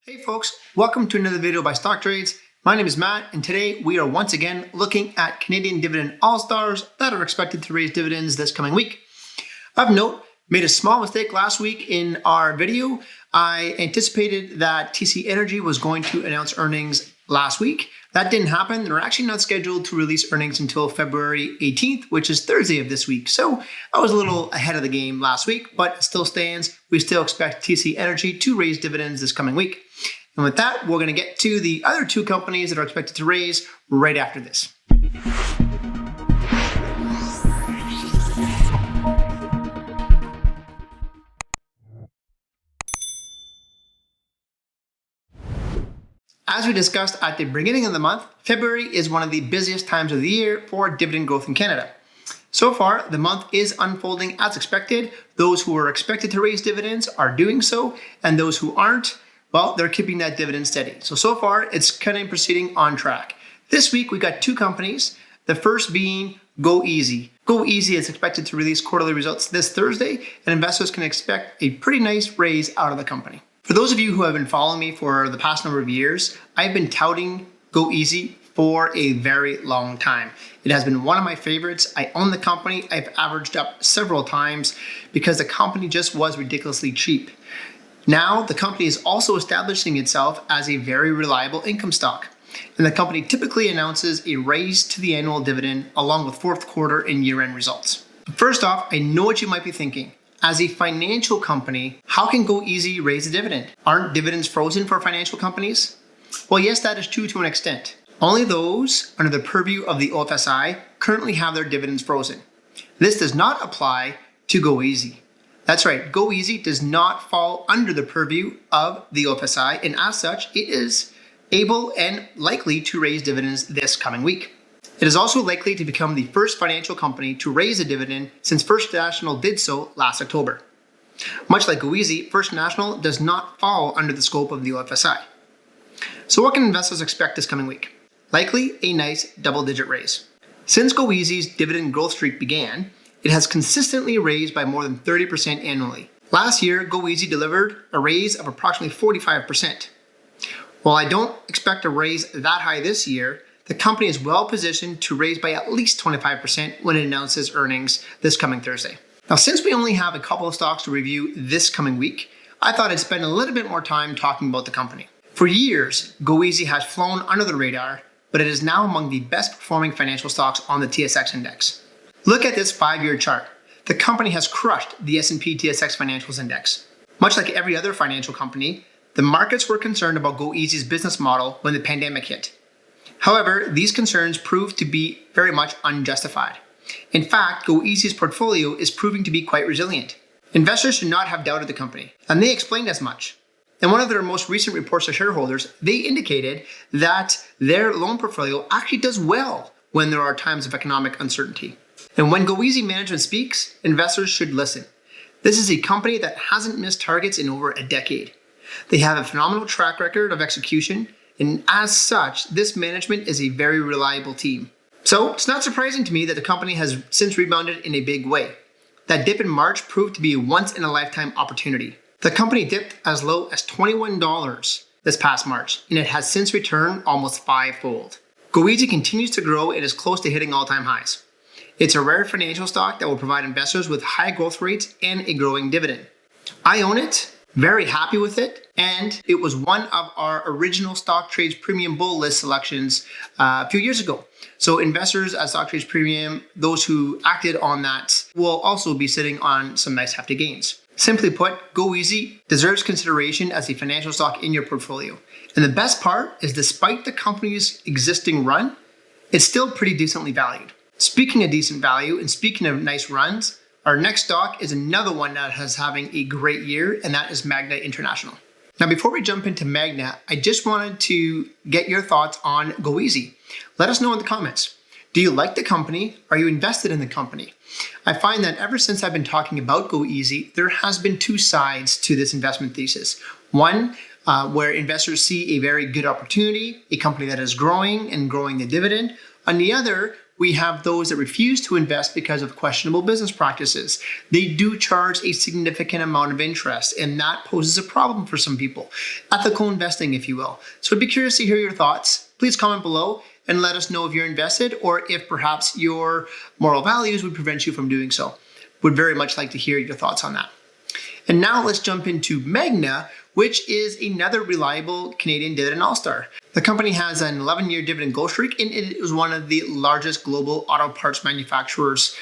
Hey folks, welcome to another video by Stocktrades. My name is Matt, and today we are once again looking at Canadian Dividend All-Stars that are expected to raise dividends this coming week. Of note, made a small mistake last week in our video. I anticipated that TC Energy was going to announce earnings last week. That didn't happen. They're actually not scheduled to release earnings until February 18th, which is Thursday of this week. So I was a little ahead of the game last week, but it still stands. We still expect TC Energy to raise dividends this coming week. And with that, we're going to get to the other two companies that are expected to raise right after this. As we discussed at the beginning of the month, February is one of the busiest times of the year for dividend growth in Canada. So far, the month is unfolding as expected. Those who are expected to raise dividends are doing so, and those who aren't, well, they're keeping that dividend steady. So far, it's kind of proceeding on track. This week, we got two companies, the first being Goeasy. Goeasy is expected to release quarterly results this Thursday, and investors can expect a pretty nice raise out of the company. For those of you who have been following me for the past number of years, I've been touting Goeasy for a very long time. It has been one of my favorites. I own the company. I've averaged up several times because the company just was ridiculously cheap. Now, the company is also establishing itself as a very reliable income stock. And the company typically announces a raise to the annual dividend along with fourth quarter and year-end results. First off, I know what you might be thinking. As a financial company, how can Goeasy raise a dividend? Aren't dividends frozen for financial companies? Well, yes, that is true to an extent. Only those under the purview of the OFSI currently have their dividends frozen. This does not apply to Goeasy. That's right, Goeasy does not fall under the purview of the OFSI, and as such, it is able and likely to raise dividends this coming week. It is also likely to become the first financial company to raise a dividend since First National did so last October. Much like Goeasy, First National does not fall under the scope of the OFSI. So what can investors expect this coming week? Likely a nice double-digit raise. Since Goeasy's dividend growth streak began, it has consistently raised by more than 30% annually. Last year, Goeasy delivered a raise of approximately 45%. While I don't expect a raise that high this year, the company is well positioned to raise by at least 25% when it announces earnings this coming Thursday. Now, since we only have a couple of stocks to review this coming week, I thought I'd spend a little bit more time talking about the company. For years, Goeasy has flown under the radar, but it is now among the best performing financial stocks on the TSX index. Look at this 5-year chart. The company has crushed the S&P TSX Financials Index. Much like every other financial company, the markets were concerned about Goeasy's business model when the pandemic hit. However, these concerns proved to be very much unjustified. In fact, Goeasy's portfolio is proving to be quite resilient. Investors should not have doubted the company, and they explained as much. In one of their most recent reports to shareholders, they indicated that their loan portfolio actually does well when there are times of economic uncertainty. And when Goeasy management speaks, investors should listen. This is a company that hasn't missed targets in over a decade. They have a phenomenal track record of execution, and as such, this management is a very reliable team. So it's not surprising to me that the company has since rebounded in a big way. That dip in March proved to be a once-in-a-lifetime opportunity. The company dipped as low as $21 this past March, and it has since returned almost five-fold. Goeasy continues to grow and is close to hitting all-time highs. It's a rare financial stock that will provide investors with high growth rates and a growing dividend. I own it. Very happy with it, and it was one of our original Stocktrades Premium Bull List selections a few years ago. So investors at Stocktrades Premium, those who acted on that, will also be sitting on some nice hefty gains. Simply put, Goeasy deserves consideration as a financial stock in your portfolio. And the best part is despite the company's existing run, it's still pretty decently valued. Speaking of decent value and speaking of nice runs, our next stock is another one that is having a great year, and that is Magna International. Now, before we jump into Magna, I just wanted to get your thoughts on Goeasy. Let us know in the comments. Do you like the company? Are you invested in the company? I find that ever since I've been talking about Goeasy, there has been two sides to this investment thesis. One, where investors see a very good opportunity, a company that is growing and growing the dividend. On the other, we have those that refuse to invest because of questionable business practices. They do charge a significant amount of interest, and that poses a problem for some people. Ethical investing, if you will. So I'd be curious to hear your thoughts. Please comment below and let us know if you're invested or if perhaps your moral values would prevent you from doing so. Would very much like to hear your thoughts on that. And now let's jump into Magna, which is another reliable Canadian dividend all-star. The company has an 11-year dividend growth streak, and it is one of the largest global auto parts manufacturers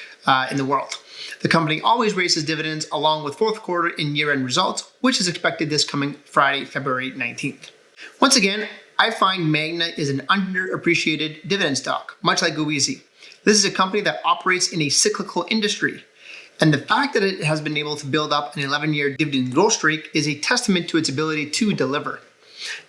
in the world. The company always raises dividends along with fourth quarter and year-end results, which is expected this coming Friday, February 19th. Once again, I find Magna is an underappreciated dividend stock, much like Goeasy. This is a company that operates in a cyclical industry. And the fact that it has been able to build up an 11-year dividend growth streak is a testament to its ability to deliver.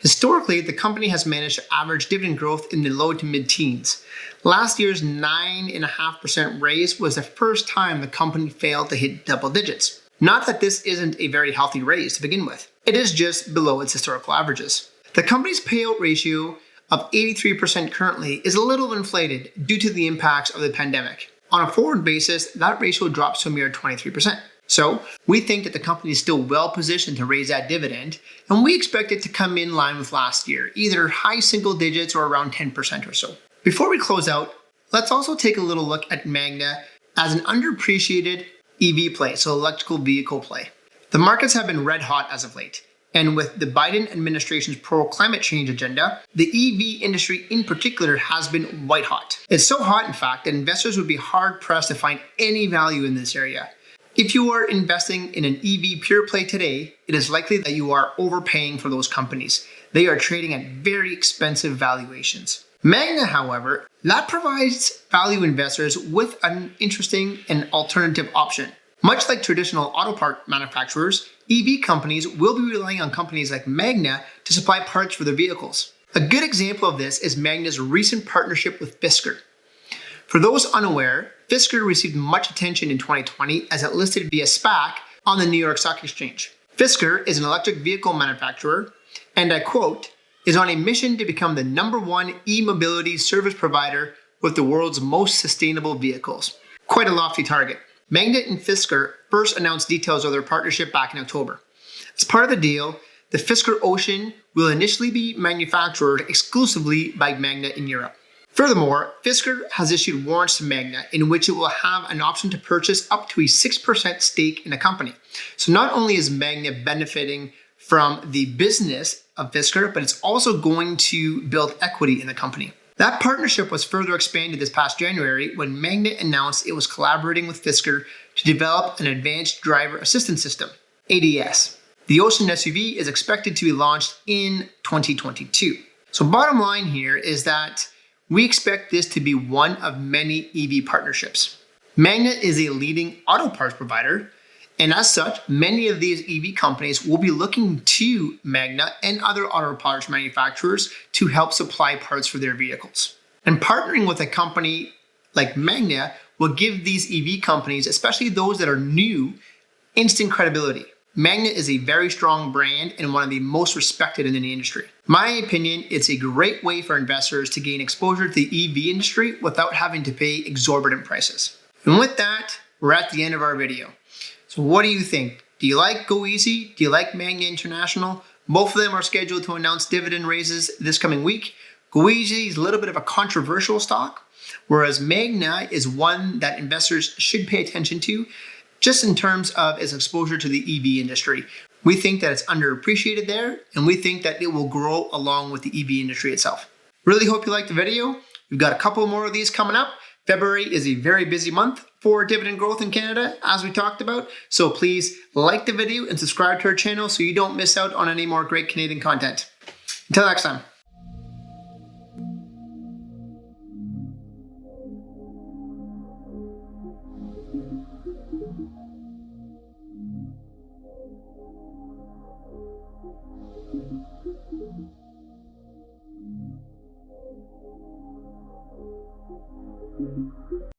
Historically, the company has managed to average dividend growth in the low to mid-teens. Last year's 9.5% raise was the first time the company failed to hit double digits. Not that this isn't a very healthy raise to begin with. It is just below its historical averages. The company's payout ratio of 83% currently is a little inflated due to the impacts of the pandemic. On a forward basis, that ratio drops to a mere 23%. So we think that the company is still well positioned to raise that dividend, and we expect it to come in line with last year, either high single digits or around 10% or so. Before we close out, let's also take a little look at Magna as an underappreciated EV play, so electrical vehicle play. The markets have been red hot as of late. And with the Biden administration's pro-climate change agenda, the EV industry in particular has been white hot. It's so hot, in fact, that investors would be hard-pressed to find any value in this area. If you are investing in an EV pure play today, it is likely that you are overpaying for those companies. They are trading at very expensive valuations. Magna, however, that provides value investors with an interesting and alternative option. Much like traditional auto part manufacturers, EV companies will be relying on companies like Magna to supply parts for their vehicles. A good example of this is Magna's recent partnership with Fisker. For those unaware, Fisker received much attention in 2020 as it listed via SPAC on the New York Stock Exchange. Fisker is an electric vehicle manufacturer, and I quote, is on a mission to become the #1 e-mobility service provider with the world's most sustainable vehicles. Quite a lofty target. Magna and Fisker first announced details of their partnership back in October. As part of the deal, the Fisker Ocean will initially be manufactured exclusively by Magna in Europe. Furthermore, Fisker has issued warrants to Magna in which it will have an option to purchase up to a 6% stake in the company. So not only is Magna benefiting from the business of Fisker, but it's also going to build equity in the company. That partnership was further expanded this past January when Magna announced it was collaborating with Fisker to develop an advanced driver assistance system, ADS. The Ocean SUV is expected to be launched in 2022. So bottom line here is that we expect this to be one of many EV partnerships. Magna is a leading auto parts provider, and as such, many of these EV companies will be looking to Magna and other auto parts manufacturers to help supply parts for their vehicles. And partnering with a company like Magna will give these EV companies, especially those that are new, instant credibility. Magna is a very strong brand and one of the most respected in the industry. My opinion, it's a great way for investors to gain exposure to the EV industry without having to pay exorbitant prices. And with that, we're at the end of our video. So what do you think? Do you like Goeasy? Do you like Magna International? Both of them are scheduled to announce dividend raises this coming week. Goeasy is a little bit of a controversial stock, whereas Magna is one that investors should pay attention to just in terms of its exposure to the EV industry. We think that it's underappreciated there, and we think that it will grow along with the EV industry itself. Really hope you liked the video. We've got a couple more of these coming up. February is a very busy month for dividend growth in Canada, as we talked about. So please like the video and subscribe to our channel so you don't miss out on any more great Canadian content. Until next time.